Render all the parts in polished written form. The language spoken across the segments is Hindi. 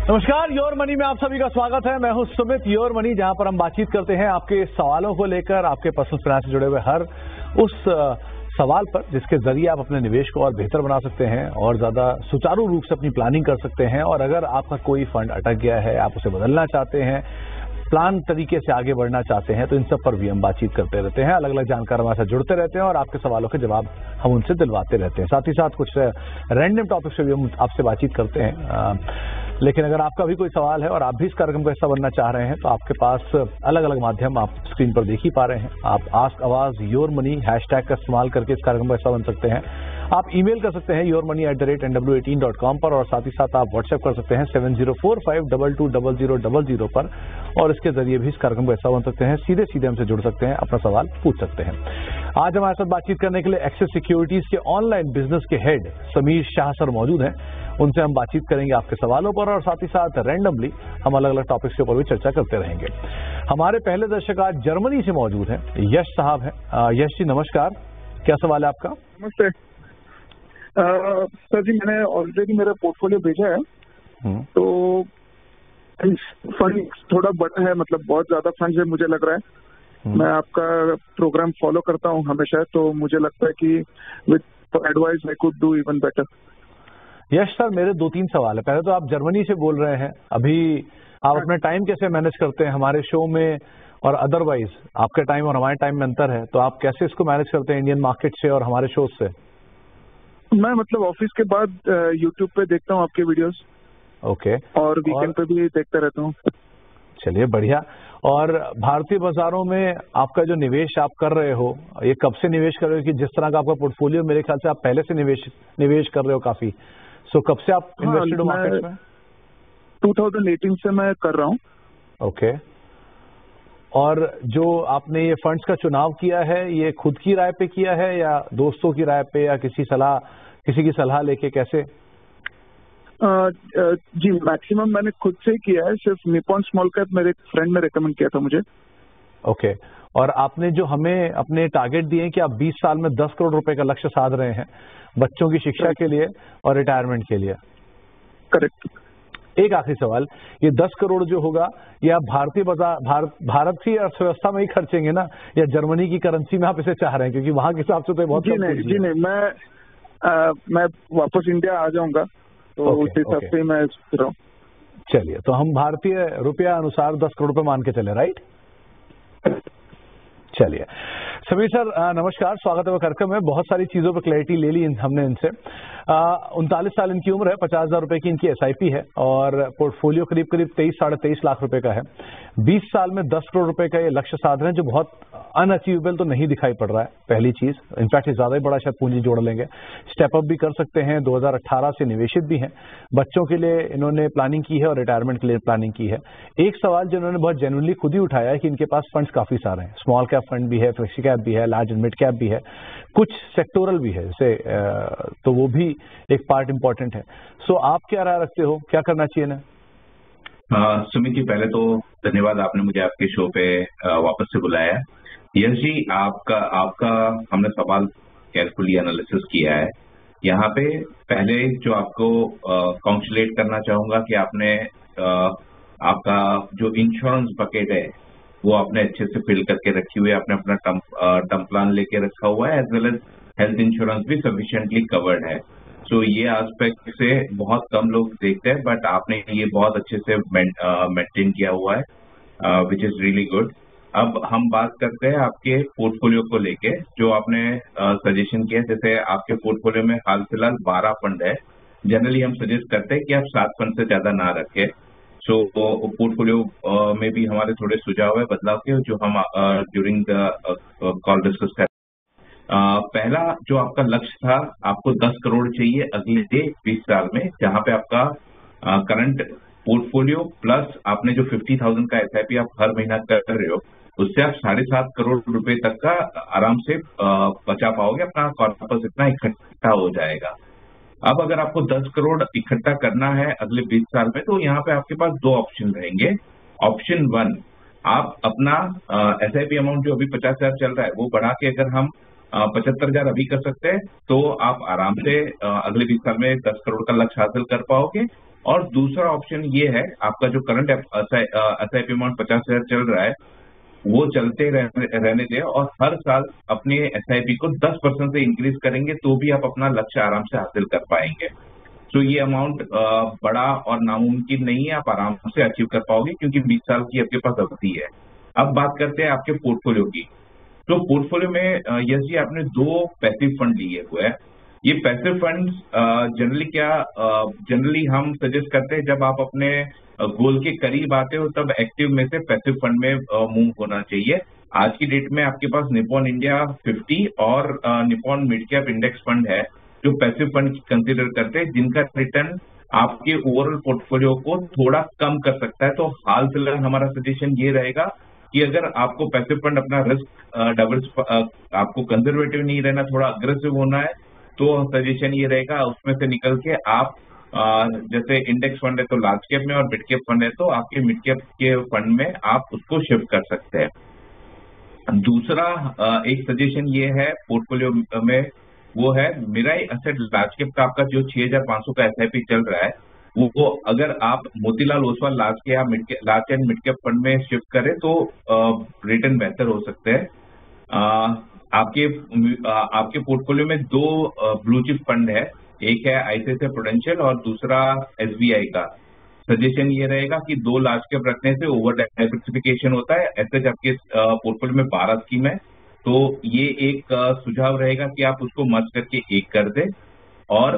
नमस्कार, योर मनी में आप सभी का स्वागत है। मैं हूं सुमित। योर मनी, जहां पर हम बातचीत करते हैं आपके सवालों को लेकर, आपके पर्सनल फाइनेंस से जुड़े हुए हर उस सवाल पर जिसके जरिए आप अपने निवेश को और बेहतर बना सकते हैं और ज्यादा सुचारू रूप से अपनी प्लानिंग कर सकते हैं। और अगर आपका कोई फंड अटक गया है, आप उसे बदलना चाहते हैं, प्लान तरीके से आगे बढ़ना चाहते हैं, तो इन सब पर भी हम बातचीत करते रहते हैं। अलग अलग जानकार हमारे साथ जुड़ते रहते हैं और आपके सवालों के जवाब हम उनसे दिलवाते रहते हैं। साथ ही साथ कुछ रैंडम टॉपिक से भी हम आपसे बातचीत करते हैं। लेकिन अगर आपका भी कोई सवाल है और आप भी इस कार्यक्रम का हिस्सा बनना चाह रहे हैं, तो आपके पास अलग अलग माध्यम आप स्क्रीन पर देख ही पा रहे हैं। आप आस्क आवाज योर मनी हैशटैग का इस्तेमाल करके इस कार्यक्रम का हिस्सा बन सकते हैं। आप ईमेल कर सकते हैं yourmoney@nw18.com पर, और साथ ही साथ आप व्हाट्सएप कर सकते हैं 7045220000 पर, और इसके जरिए भी इस कार्यक्रम का हिस्सा बन सकते हैं। सीधे सीधे हमसे जुड़ सकते हैं, अपना सवाल पूछ सकते हैं। आज हमारे साथ बातचीत करने के लिए एक्सिस सिक्योरिटीज के ऑनलाइन बिजनेस के हेड समीर शाह सर मौजूद हैं। उनसे हम बातचीत करेंगे आपके सवालों पर, और साथ ही साथ रैंडमली हम अलग अलग टॉपिक्स के ऊपर भी चर्चा करते रहेंगे। हमारे पहले दर्शक आज जर्मनी से मौजूद हैं, यश साहब हैं। यश जी नमस्कार, क्या सवाल है आपका? नमस्ते सर जी, मैंने ऑलरेडी मेरा पोर्टफोलियो भेजा है। तो फंड थोड़ा बड़ा है, मतलब बहुत ज्यादा फंड है मुझे लग रहा है। मैं आपका प्रोग्राम फॉलो करता हूँ हमेशा, तो मुझे लगता है कि with advice I could do even better. Yash sir, मेरे 2-3 सवाल है। पहले तो आप जर्मनी से बोल रहे हैं, अभी आप अपना टाइम कैसे मैनेज करते हैं? हमारे शो में और अदरवाइज आपके टाइम और हमारे टाइम में अंतर है, तो आप कैसे इसको मैनेज करते हैं इंडियन मार्केट से और हमारे शो से? मैं मतलब ऑफिस के बाद यूट्यूब पे देखता हूँ आपके वीडियोस। ओके। और वीकेंड पे भी देखता रहता हूँ। चलिए बढ़िया। और भारतीय बाजारों में आपका जो निवेश आप कर रहे हो, ये कब से निवेश कर रहे हो? कि जिस तरह का आपका पोर्टफोलियो, मेरे ख्याल से आप पहले से निवेश कर रहे हो काफी। सो कब से आप इन्वेस्टेड हो मार्केट में? 2018 से मैं कर रहा हूँ। ओके। और जो आपने ये फंड्स का चुनाव किया है, ये खुद की राय पे किया है या दोस्तों की राय पे, या किसी की सलाह लेके, कैसे? जी, मैक्सिमम मैंने खुद से ही किया है। सिर्फ निपॉन स्मॉल कैप मेरे फ्रेंड ने रेकमेंड किया था मुझे। ओके। और आपने जो हमें अपने टारगेट दिए कि आप 20 साल में 10 करोड़ रुपए का लक्ष्य साध रहे हैं बच्चों की शिक्षा के लिए और रिटायरमेंट के लिए। करेक्ट। एक आखिरी सवाल, ये 10 करोड़ जो होगा, ये आप भारतीय बाजार भारत की अर्थव्यवस्था में ही खर्चेंगे ना, या जर्मनी की करेंसी में आप इसे चाह रहे हैं? क्योंकि वहां के हिसाब से तो बहुत जी नहीं, मैं वापस इंडिया आ जाऊंगा, तो उस हिसाब से मैं सोच रहा हूँ। चलिए, तो हम भारतीय रुपया अनुसार 10 करोड़ रुपए मान के चले, राइट? चलिए समीर सर नमस्कार, स्वागत है कार्यक्रम में। बहुत सारी चीजों पर क्लैरिटी ले ली हमने इनसे। 39 साल इनकी उम्र है, 50,000 रुपए की इनकी SIP है, और पोर्टफोलियो करीब 23-23.5 लाख रुपए का है। 20 साल में 10 करोड़ रुपए का ये लक्ष्य साध रहे हैं, जो बहुत अनअचीवेबल तो नहीं दिखाई पड़ रहा है, पहली चीज। इनफैक्ट ज्यादा ही बड़ा शायद पूंजी जोड़ लेंगे। स्टेप अप भी कर सकते हैं, 2018 से निवेशित भी हैं। बच्चों के लिए इन्होंने प्लानिंग की है और रिटायरमेंट के लिए प्लानिंग की है। एक सवाल जो इन्होंने बहुत जेन्युइनली खुद ही उठाया है कि इनके पास फंड्स काफी सारे हैं। स्मॉल कैप फंड भी है, फ्लेक्सी कैप भी है, लार्ज एंड मिड कैप भी है, कुछ सेक्टोरल भी है, जैसे तो वो भी एक पार्ट इंपॉर्टेंट है। सो आप क्या राय रखते हो, क्या करना चाहिए ना? सुमित जी, पहले तो धन्यवाद, आपने मुझे आपके शो पे वापस से बुलाया। यश जी, आपका हमने सवाल केयरफुली एनालिसिस किया है। यहाँ पे पहले जो आपको कॉन्सुलेट करना चाहूंगा कि आपने आपका जो इंश्योरेंस बकेट है वो आपने अच्छे से फिल करके रखी हुई है। आपने अपना टर्म प्लान लेके रखा हुआ है, as well as health insurance भी सफिशिएंटली कवर्ड है। सो ये एस्पेक्ट से बहुत कम लोग देखते हैं, बट आपने ये बहुत अच्छे से मेंटेन किया हुआ है, विच इज रियली गुड। अब हम बात करते हैं आपके पोर्टफोलियो को लेके, जो आपने सजेशन किया। जैसे आपके पोर्टफोलियो में हाल फिलहाल 12 फंड है। जनरली हम सजेस्ट करते हैं कि आप 7 फंड से ज्यादा ना रखें। सो पोर्टफोलियो में भी हमारे थोड़े सुझाव है बदलाव के, जो हम ड्यूरिंग द कॉल डिस्कस करें। पहला जो आपका लक्ष्य था, आपको 10 करोड़ चाहिए अगले 20 साल में, जहां पे आपका करंट पोर्टफोलियो प्लस आपने जो 50,000 का SIP आप हर महीना कर रहे हो, उससे आप 7.5 करोड़ रुपए तक का आराम से बचा पाओगे। अपना कॉर्पस इतना इकट्ठा हो जाएगा। अब अगर आपको 10 करोड़ इकट्ठा करना है अगले 20 साल में, तो यहाँ पे आपके पास 2 ऑप्शन रहेंगे। ऑप्शन 1, आप अपना SIP अमाउंट जो अभी 50,000 चल रहा है वो बढ़ा के अगर हम 75,000 अभी कर सकते हैं, तो आप आराम से अगले 20 साल में 10 करोड़ का लक्ष्य हासिल कर पाओगे। और दूसरा ऑप्शन ये है, आपका जो करंट SIP अमाउंट 50,000 चल रहा है वो चलते रहने दें, और हर साल अपने SIP को 10% से इंक्रीज करेंगे तो भी आप अपना लक्ष्य आराम से हासिल कर पाएंगे। तो ये अमाउंट बड़ा और नामुमकिन नहीं है, आप आराम से अचीव कर पाओगे क्योंकि 20 साल की आपके पास अवधि है। अब बात करते हैं आपके पोर्टफोलियो की। तो पोर्टफोलियो में यश जी आपने 2 पैसिव फंड लिए हुए हैं। ये पैसिव फंड जनरली हम सजेस्ट करते हैं जब आप अपने गोल के करीब आते हो तब एक्टिव में से पैसिव फंड में मूव होना चाहिए। आज की डेट में आपके पास निप्पॉन इंडिया 50 और Nippon mid cap index fund है जो पैसिव फंड कंसीडर करते हैं, जिनका रिटर्न आपके ओवरऑल पोर्टफोलियो को थोड़ा कम कर सकता है। तो हाल फिलहाल हमारा सजेशन ये रहेगा कि अगर आपको पैसिव फंड अपना रिस्क आपको कंजर्वेटिव नहीं रहना, थोड़ा अग्रेसिव होना है, तो सजेशन ये रहेगा उसमें से निकल के आप जैसे इंडेक्स फंड है तो लार्ज कैप में, और मिड कैप फंड है तो आपके मिड कैप के फंड में आप उसको शिफ्ट कर सकते हैं। दूसरा एक सजेशन ये है पोर्टफोलियो में, वो है मिराई एसेट लार्ज कैप का आपका जो 6,500 का SIP चल रहा है, वो अगर आप Motilal Oswal large and mid cap fund में शिफ्ट करें तो रिटर्न बेहतर हो सकते हैं। आपके पोर्टफोलियो में 2 ब्लू चिप फंड है, एक है ICICI प्रूडेंशियल और दूसरा SBI का। सजेशन ये रहेगा कि 2 लार्ज कैप रखने से ओवर डाइवर्सिफिकेशन होता है। ऐसे आपके पोर्टफोलियो में 12 स्कीम है, तो ये एक सुझाव रहेगा कि आप उसको मर्ज करके एक कर दें। और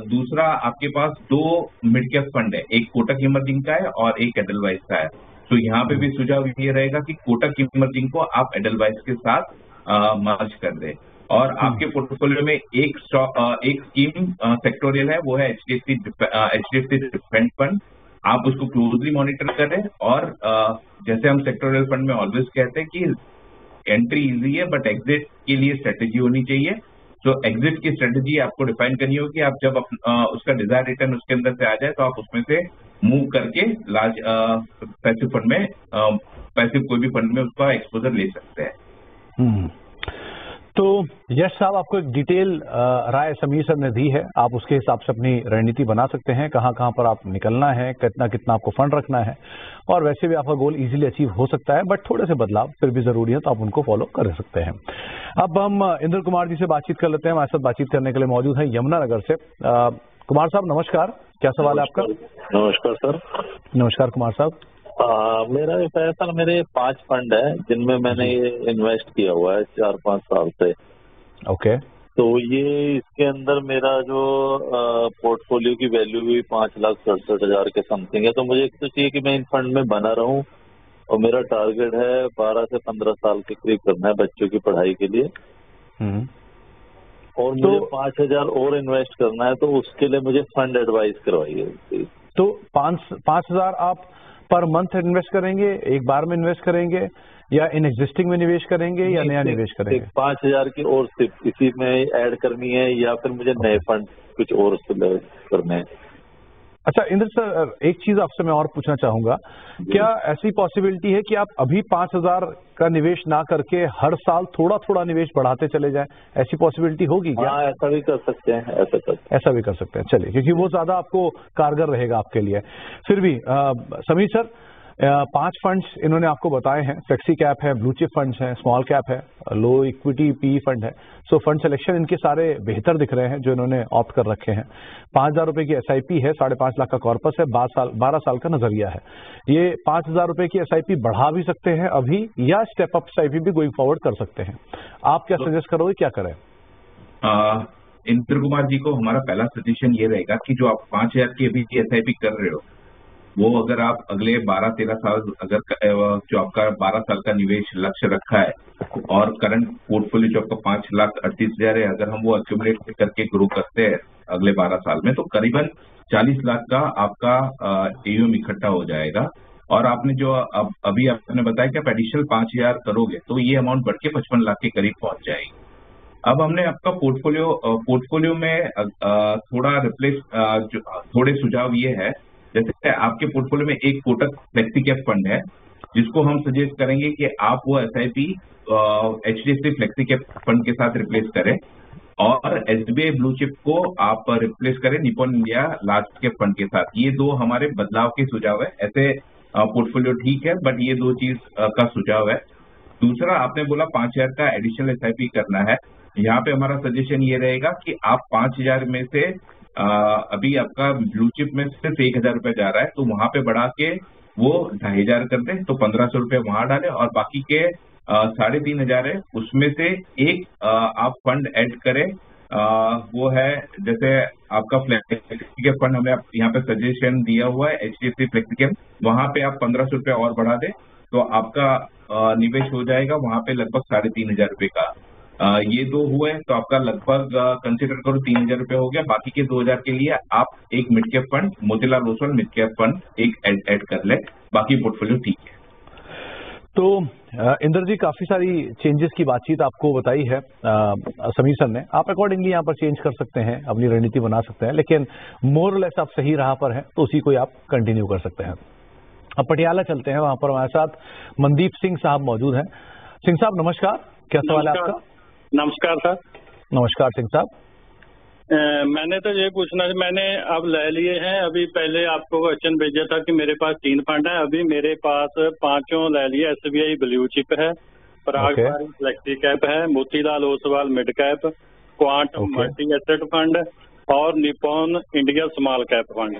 दूसरा आपके पास 2 मिड कैप फंड है, एक कोटक इमर्जिंग का है और एक एडलवाइज का है। तो यहाँ पे भी सुझाव ये रहेगा कि कोटक इमर्जिंग को आप एडलवाइज के साथ मर्ज कर दें। और आपके पोर्टफोलियो में एक स्कीम सेक्टोरियल है, वो है HDFC डिफेंस फंड। आप उसको क्लोजली मॉनिटर करें, और जैसे हम सेक्टोरियल फंड में ऑलवेज कहते हैं कि एंट्री इजी है बट एग्जिट के लिए स्ट्रेटेजी होनी चाहिए। तो एग्जिट की स्ट्रेटेजी आपको डिफाइन करनी होगी। आप जब उसका डिजायर रिटर्न उसके अंदर से आ जाए तो आप उसमें से मूव करके लार्ज पैसिव फंड में पैसिव कोई भी फंड में उसका एक्सपोजर ले सकते हैं। तो यश साहब, आपको एक डिटेल राय समीर सर ने दी है, आप उसके हिसाब से अपनी रणनीति बना सकते हैं, कहाँ कहाँ पर आप निकलना है, कितना कितना आपको फंड रखना है, और वैसे भी आपका गोल इजीली अचीव हो सकता है, बट थोड़े से बदलाव फिर भी जरूरी है, तो आप उनको फॉलो कर सकते हैं। अब हम इंद्र कुमार जी से बातचीत कर लेते हैं। हमारे साथ बातचीत करने के लिए मौजूद है यमुनानगर से कुमार साहब। नमस्कार, क्या सवाल है आपका? नमस्कार सर। नमस्कार कुमार साहब। मेरा सर मेरे 5 फंड है जिनमें मैंने ये इन्वेस्ट किया हुआ है 4-5 साल से। ओके। तो ये इसके अंदर मेरा जो पोर्टफोलियो की वैल्यू भी 5,67,000 के समथिंग है। तो मुझे एक तो चाहिए कि मैं इन फंड में बना रहूं, और मेरा टारगेट है 12 से 15 साल के करीब करना है बच्चों की पढ़ाई के लिए। और मुझे 5,000 और इन्वेस्ट करना है, तो उसके लिए मुझे फंड एडवाइस करवाइए। तो 5,000 आप पर मंथ इन्वेस्ट करेंगे, एक बार में इन्वेस्ट करेंगे, या इन एग्जिस्टिंग में निवेश करेंगे, या नया निवेश करेंगे? 5,000 की और सिर्फ इसी में ऐड करनी है, या फिर मुझे नए फंड कुछ और करने हैं? अच्छा इंद्र सर, एक चीज आपसे मैं और पूछना चाहूंगा, क्या ऐसी पॉसिबिलिटी है कि आप अभी 5,000 का निवेश ना करके हर साल थोड़ा थोड़ा निवेश बढ़ाते चले जाएं? ऐसी पॉसिबिलिटी होगी क्या? हाँ, ऐसा भी कर सकते हैं, ऐसा भी कर सकते हैं। चलिए, क्योंकि वो ज्यादा आपको कारगर रहेगा आपके लिए। फिर भी समीर सर, 5 फंड्स इन्होंने आपको बताए हैं, फ्लेक्सी कैप है, ब्लू चिप फंड्स हैं, स्मॉल कैप है, लो इक्विटी PE फंड है। सो फंड सिलेक्शन इनके सारे बेहतर दिख रहे हैं जो इन्होंने ऑप्ट कर रखे हैं। 5,000 रुपए की SIP है, 5.5 लाख का कॉर्पस है, 12 साल का नजरिया है। ये 5,000 रुपए की SIP बढ़ा भी सकते हैं अभी, या स्टेप अप SIP भी गोइंग फॉरवर्ड कर सकते हैं। आप क्या सजेस्ट करोगे, क्या करें? इंद्र कुमार जी को हमारा पहला सजेशन ये रहेगा कि जो आप 5,000 की अभी SIP कर रहे हो, वो अगर आप अगले 12-13 साल अगर जो आपका 12 साल का निवेश लक्ष्य रखा है, और करंट पोर्टफोलियो जो आपका 5,38,000 है, अगर हम वो एक्यूमुलेट करके ग्रो करते हैं अगले 12 साल में, तो करीबन 40 लाख का आपका AUM इकट्ठा हो जाएगा। और आपने जो अभी आपने बताया कि आप एडिशनल 5,000 करोगे तो ये अमाउंट बढ़ के 55 लाख के करीब पहुंच जाएगी। अब हमने आपका पोर्टफोलियो में थोड़े सुझाव ये है, जैसे आपके पोर्टफोलियो में एक कोटक फ्लेक्सी कैप फंड है, जिसको हम सजेस्ट करेंगे कि आप वो SIP HDFC flexi cap fund के साथ रिप्लेस करें। और एसबीआई ब्लू चिप को आप रिप्लेस करें Nippon India large cap fund के साथ। ये दो हमारे बदलाव के सुझाव है। ऐसे पोर्टफोलियो ठीक है, बट ये दो चीज का सुझाव है। दूसरा, आपने बोला 5,000 का एडिशनल एसआईपी करना है। यहाँ पे हमारा सजेशन ये रहेगा कि आप 5,000 में से अभी आपका ब्लू चिप में सिर्फ 1,000 रुपये जा रहा है, तो वहां पे बढ़ा के वो 2,500 कर दें, तो 1,500 रुपये वहां डालें और बाकी के 3,500 है, उसमें से एक आप फंड ऐड करें। वो है जैसे आपका फ्लेक्सी फंड हमें यहाँ पे सजेशन दिया हुआ है HDFC फ्लेक्सी, वहां पे आप 1,500 रुपये और बढ़ा दें तो आपका निवेश हो जाएगा वहां पे लगभग 3,500 रुपये का। ये दो हुए तो आपका लगभग कंसिडर करो 3,000 रुपये हो गया। बाकी के 2,000 के लिए आप एक mid cap fund Motilal Oswal mid cap fund एक ऐड कर ले, बाकी पोर्टफोलियो ठीक है। तो इंद्र जी, काफी सारी चेंजेस की बातचीत आपको बताई है समीर सर ने। आप अकॉर्डिंगली यहाँ पर चेंज कर सकते हैं, अपनी रणनीति बना सकते हैं, लेकिन मोर और लेस आप सही राह पर हैं तो उसी को आप कंटिन्यू कर सकते हैं। अब पटियाला चलते हैं, वहां पर हमारे साथ मनदीप सिंह साहब मौजूद हैं। सिंह साहब नमस्कार, क्या सवाल है आपका? नमस्कार सर। नमस्कार सिंह साहब। मैंने तो ये पूछना है, मैंने अब ले लिए हैं। अभी पहले आपको क्वेश्चन भेजा था कि मेरे पास 3 फंड है, अभी मेरे पास 5 ले लिए। एसबीआई ब्लू चिप है, पराग पारिक फ्लेक्सी कैप है, Motilal Oswal mid cap, Quant multi asset fund और Nippon India small cap fund.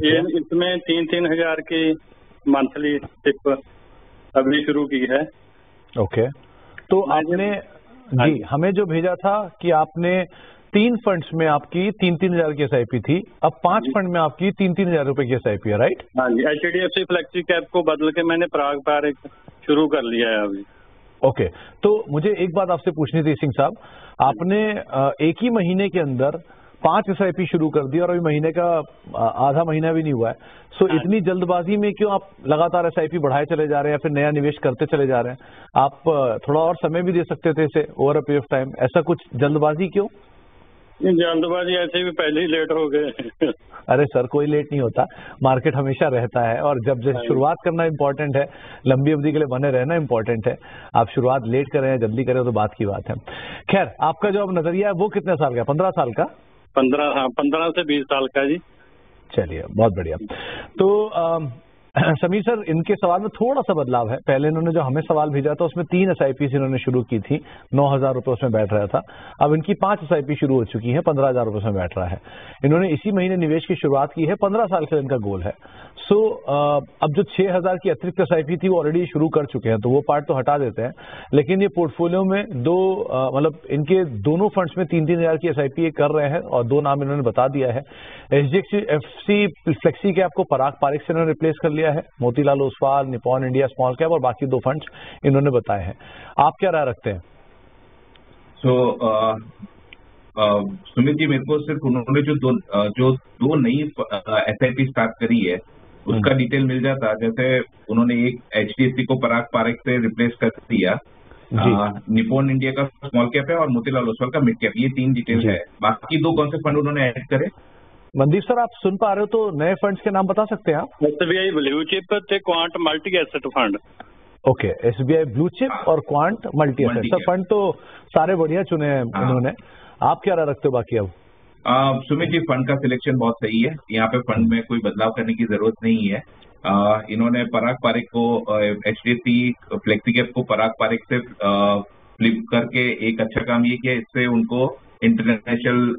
ये इसमें 3-3 हजार की मंथली टिप अभी शुरू की है। ओके, तो आपने जी हमें जो भेजा था कि आपने 3 फंड्स में आपकी 3-3 हजार की एसआईपी थी, अब 5 फंड में आपकी 3-3 हजार रुपए की एसआईपी है, राइट? हाँ जी, HDFC फ्लेक्सी कैप को बदल के मैंने पराग पारिक शुरू कर लिया है अभी। ओके, तो मुझे एक बात आपसे पूछनी थी सिंह साहब, आपने एक ही महीने के अंदर 5 एसआईपी शुरू कर दी और अभी महीने का आधा महीना भी नहीं हुआ है, सो इतनी जल्दबाजी में क्यों आप लगातार एसआईपी बढ़ाए चले जा रहे हैं या फिर नया निवेश करते चले जा रहे हैं? आप थोड़ा और समय भी दे सकते थे इसे over a period of time, ऐसा कुछ जल्दबाजी क्यों? जल्दबाजी ऐसे भी पहले ही लेट हो गए। अरे सर, कोई लेट नहीं होता, मार्केट हमेशा रहता है और जब शुरुआत करना इम्पोर्टेंट है, लंबी अवधि के लिए बने रहना इम्पोर्टेंट है। आप शुरुआत लेट करें या जल्दी करें तो बात की बात है। खैर, आपका जो अब नजरिया है वो कितने साल का? 15 साल का? 15 से 20 साल का जी। चलिए, बहुत बढ़िया। तो समीर सर, इनके सवाल में थोड़ा सा बदलाव है। पहले इन्होंने जो हमें सवाल भेजा था उसमें 3 एसआईपी इन्होंने शुरू की थी, 9,000 रुपए उसमें बैठ रहा था। अब इनकी 5 एसआईपी शुरू हो चुकी है, 15,000 रुपए उसमें बैठ रहा है। इन्होंने इसी महीने निवेश की शुरुआत की है, 15 साल का इनका गोल है। सो अब जो 6,000 की अतिरिक्त एसआईपी थी वो ऑलरेडी शुरू कर चुके हैं, तो वो पार्ट तो हटा देते हैं। लेकिन ये पोर्टफोलियो में मतलब इनके दोनों फंड्स में 3-3 हजार की एसआईपी कर रहे हैं और 2 नाम इन्होंने बता दिया है। HDFC फ्लेक्सी कैप को पराग पारिक से इन्होंने रिप्लेस कर लिया है, Motilal Oswal, Nippon India small cap और बाकी 2 फंड्स इन्होंने बताए हैं। आप क्या राय रखते हैं? सुमित जी, मेरे को सिर्फ उन्होंने जो दो नई एसआईपी स्टार्ट करी है उसका डिटेल मिल जाता। जैसे उन्होंने एक HDFC को पराग पारिक से रिप्लेस कर दिया, निपॉन इंडिया का स्मॉल कैप है और मोतीलाल ओसवाल का मिड कैप, ये 3 डिटेल है। बाकी 2 कौन से फंड उन्होंने ऐड करे? मनदीप सर, आप सुन पा रहे हो तो नए फंड्स के नाम बता सकते हैं आप? एसबीआई ब्लू चिप थे, Quant multi asset fund. Okay, SBI blue chip और Quant multi asset. Sir, fund तो सारे बढ़िया चुने हैं इन्होंने। आप क्या राय रखते हो बाकी? अब सुमित जी, फंड का सिलेक्शन बहुत सही है, यहाँ पे फंड में कोई बदलाव करने की जरूरत नहीं है। इन्होंने पराग पारिक को HDFC फ्लेक्सी कैप को पराग पारिक से फ्लिप करके एक अच्छा काम ये किया, इससे उनको इंटरनेशनल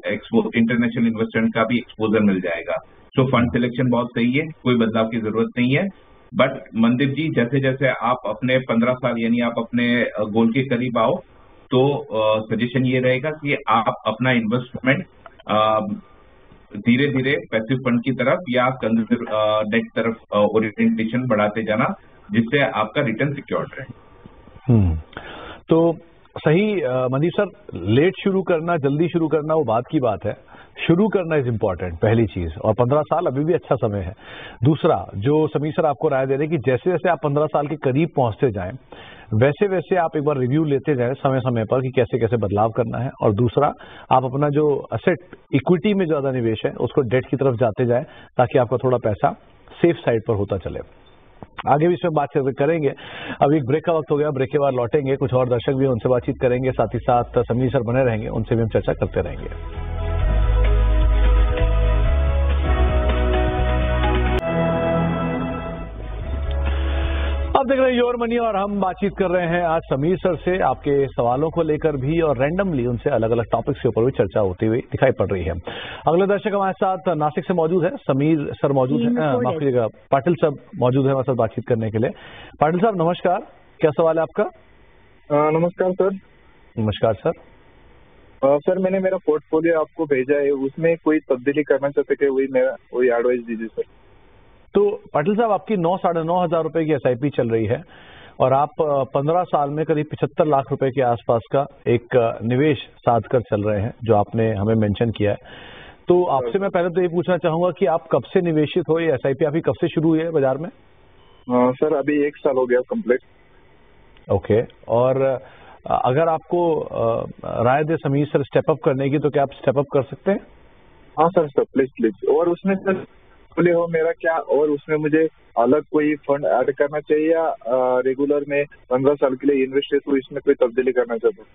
इन्वेस्टमेंट का भी एक्सपोजर मिल जाएगा। तो फंड सिलेक्शन बहुत सही है, कोई बदलाव की जरूरत नहीं है। बट मनदीप जी, जैसे जैसे आप अपने 15 साल यानी आप अपने गोल के करीब आओ तो सजेशन ये रहेगा कि आप अपना इन्वेस्टमेंट धीरे धीरे पैसिव फंड की तरफ या डेट तरफ ओरिएंटेशन बढ़ाते जाना, जिससे आपका रिटर्न सिक्योर्ड रहे। तो सही मनदीप सर, लेट शुरू करना जल्दी शुरू करना वो बात की बात है, शुरू करना इज इम्पोर्टेंट पहली चीज, और 15 साल अभी भी अच्छा समय है। दूसरा, जो समीर सर आपको राय दे रहे हैं कि जैसे जैसे आप 15 साल के करीब पहुंचते जाएं वैसे वैसे आप एक बार रिव्यू लेते जाएं समय समय पर कि कैसे कैसे बदलाव करना है। और दूसरा, आप अपना जो असेट इक्विटी में ज्यादा निवेश है उसको डेट की तरफ जाते जाएं ताकि आपका थोड़ा पैसा सेफ साइड पर होता चले। आगे भी इसमें बात करेंगे। अभी एक ब्रेक का वक्त हो गया, ब्रेक के बाद लौटेंगे, कुछ और दर्शक भी उनसे बातचीत करेंगे, साथ ही साथ समीर सर बने रहेंगे, उनसे भी हम चर्चा करते रहेंगे। आप देख रहे हैं योर मनी और हम बातचीत कर रहे हैं आज समीर सर से आपके सवालों को लेकर भी और रैंडमली उनसे अलग अलग टॉपिक्स के ऊपर भी चर्चा होती हुई दिखाई पड़ रही है। अगले दर्शक हमारे साथ नासिक से मौजूद है, समीर सर मौजूद है, माफ कीजिएगा पाटिल साहब मौजूद है हमारे साथ बातचीत करने के लिए। पाटिल साहब नमस्कार, क्या सवाल है आपका? नमस्कार सर। नमस्कार सर। सर मैंने मेरा पोर्टफोलियो आपको भेजा है, उसमें कोई तब्दीली करना चाहते थे, वही एडवाइस दीजिए सर। तो पाटिल साहब आपकी 9-9.5 रुपए की एसआईपी चल रही है और आप 15 साल में करीब 75 लाख रुपए के आसपास का एक निवेश साध कर चल रहे हैं, जो आपने हमें मेंशन किया है। तो आपसे मैं पहले तो ये पूछना चाहूंगा कि आप कब से निवेशित हो, ये एसआईपी आपकी कब से शुरू हुई है बाजार में? सर अभी 1 साल हो गया कंप्लीट। ओके, और अगर आपको राय दे समीर सर स्टेप अप करने की, तो क्या आप स्टेप अप कर सकते हैं? हाँ सर प्लीज। और उसमें सर हो मेरा क्या, और उसमें मुझे अलग कोई फंड ऐड करना चाहिए या रेगुलर में 15 साल के लिए इन्वेस्ट है, तो इसमें कोई तब्दीली करना चाहता हूँ?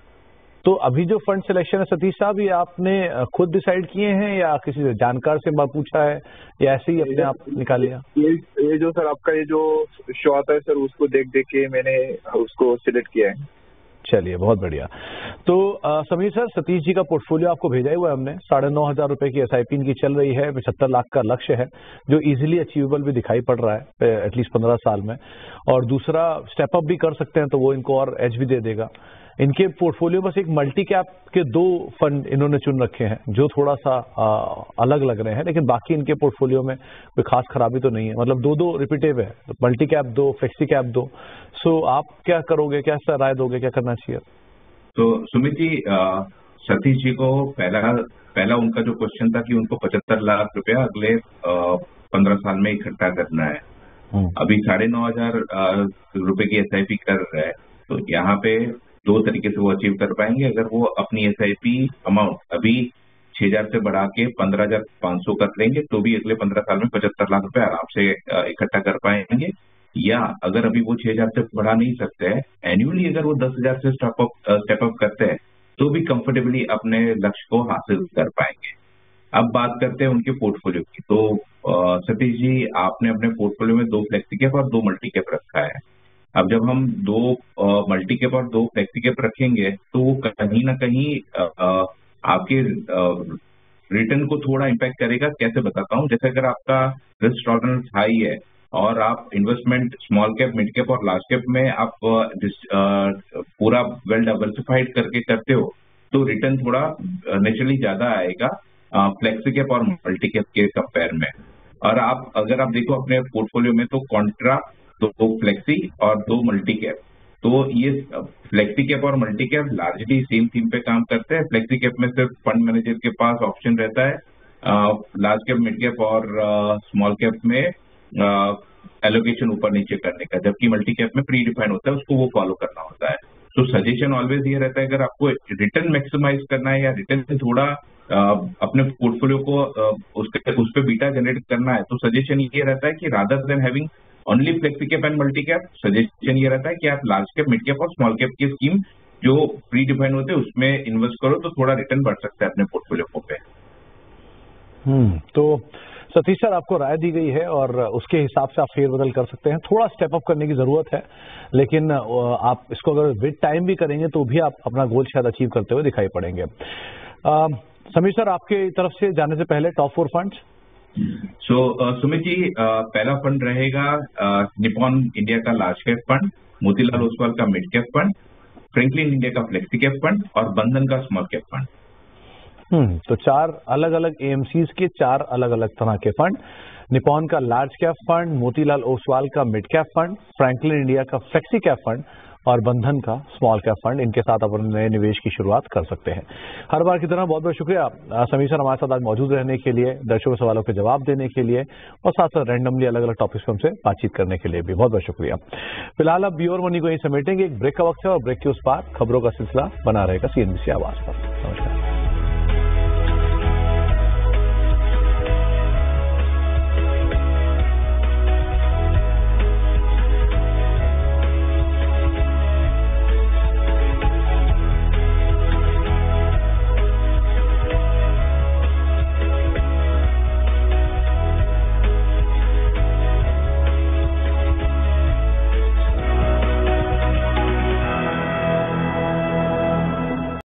तो अभी जो फंड सिलेक्शन है सतीश साहब, ये आपने खुद डिसाइड किए हैं या किसी से जानकार से पूछा है या ऐसे ही अपने आप निकाल लिया? ये जो सर आपका ये जो शो आता है सर, उसको देख के मैंने उसको सिलेक्ट किया है। चलिए बहुत बढ़िया। तो समीर सर, सतीश जी का पोर्टफोलियो आपको भेजा हुआ है हमने। 9.5 रुपए की एसआईपी इनकी चल रही है, 75 लाख का लक्ष्य है, जो इजीली अचीवेबल भी दिखाई पड़ रहा है एटलीस्ट 15 साल में। और दूसरा स्टेप अप भी कर सकते हैं, तो वो इनको और एज भी दे देगा। इनके पोर्टफोलियो बस एक मल्टी कैप के 2 फंड इन्होंने चुन रखे हैं, जो थोड़ा सा अलग लग रहे हैं, लेकिन बाकी इनके पोर्टफोलियो में कोई खास खराबी तो नहीं है। मतलब 2 रिपीटेटिव है, मल्टी कैप 2, फ्लेक्सी कैप 2। सो आप क्या करोगे, क्या राय दोगे, क्या करना चाहिए? तो सुमित जी, सतीश जी को पहला उनका जो क्वेश्चन था कि उनको 75 लाख रुपया अगले 15 साल में इकट्ठा करना है। अभी 9.5 रुपए की एसआईपी कर रहा है, तो यहाँ पे 2 तरीके से वो अचीव कर पाएंगे। अगर वो अपनी एसआईपी अमाउंट अभी 6,000 से बढ़ा के 15,500 कर लेंगे, तो भी अगले 15 साल में 75 लाख रुपए आराम से इकट्ठा कर पाएंगे। या अगर अभी वो 6,000 से बढ़ा नहीं सकते हैं, एनुअली अगर वो 10,000 से स्टेप अप करते हैं, तो भी कंफर्टेबली अपने लक्ष्य को हासिल कर पाएंगे। अब बात करते हैं उनके पोर्टफोलियो की। तो सतीश जी, आपने अपने पोर्टफोलियो में 2 फ्लेक्सी कैप और 2 मल्टी कैप रखा है। अब जब हम 2 मल्टी कैप और 2 फ्लेक्सी कैप रखेंगे, तो वो कहीं ना कहीं आपके रिटर्न को थोड़ा इम्पैक्ट करेगा। कैसे बताता हूँ, जैसे अगर आपका रिस्क टॉलरेंस हाई है और आप investment small cap, mid cap और लार्ज कैप में आप पूरा वेल डाइवर्सिफाइड करके करते हो, तो रिटर्न थोड़ा नेचुरली ज्यादा आएगा फ्लेक्सी कैप और मल्टी कैप के कंपेयर में। और अगर आप देखो अपने पोर्टफोलियो में, तो कॉन्ट्रा 2 फ्लेक्सी और 2 मल्टी कैप, तो ये फ्लेक्सी कैप और multi cap largely same theme पे काम करते हैं। फ्लेक्सी कैप में सिर्फ फंड मैनेजर के पास ऑप्शन रहता है, लार्ज कैप, मिड कैप और स्मॉल कैप में एलोकेशन ऊपर नीचे करने का, जबकि मल्टी कैप में प्री डिफाइन होता है, उसको वो फॉलो करना होता है। तो सजेशन ऑलवेज ये रहता है, अगर आपको रिटर्न मैक्सिमाइज करना है या रिटर्न से थोड़ा अपने पोर्टफोलियो को उस पर बीटा जनरेट करना है, तो सजेशन ये रहता है कि rather than having only flexi cap and multi cap, suggestion ये रहता है कि आप लार्ज कैप, मिड कैप और स्मॉल कैप की स्कीम जो प्री डिफाइन होते हैं उसमें इन्वेस्ट करो, तो थोड़ा रिटर्न बढ़ सकता है अपने पोर्टफोलियो पे। तो सतीश सर, आपको राय दी गई है और उसके हिसाब से आप फेरबदल कर सकते हैं। थोड़ा स्टेप अप करने की जरूरत है, लेकिन आप इसको अगर विद टाइम भी करेंगे, तो भी आप अपना गोल शायद अचीव करते हुए दिखाई पड़ेंगे। समीर सर, आपके तरफ से जाने से पहले टॉप 4 फंड्स। सुमित जी, पहला फंड रहेगा निपॉन इंडिया का large cap fund, Motilal Oswal का mid cap fund, Franklin India का फ्लेक्सी कैप फंड और बंधन का स्मॉल कैप फंड। तो 4 अलग अलग एएमसीज के 4 अलग अलग तरह के फंड। निपॉन का large cap fund, Motilal Oswal का mid cap fund, Franklin India का फ्लेक्सी कैप फंड और बंधन का स्मॉल कैप फंड। इनके साथ आप नए निवेश की शुरुआत कर सकते हैं। हर बार की तरह बहुत बहुत शुक्रिया समीर सर हमारे साथ आज मौजूद रहने के लिए, दर्शकों के सवालों के जवाब देने के लिए और साथ साथ रैंडमली अलग अलग टॉपिक्स पर हमसे बातचीत करने के लिए भी बहुत बहुत शुक्रिया। फिलहाल अब योर मनी को यही समेटेंगे। एक ब्रेक का वक्त है और ब्रेक के उस पार खबरों का सिलसिला बना रहेगा CNBC आवाज पर। नमस्कार।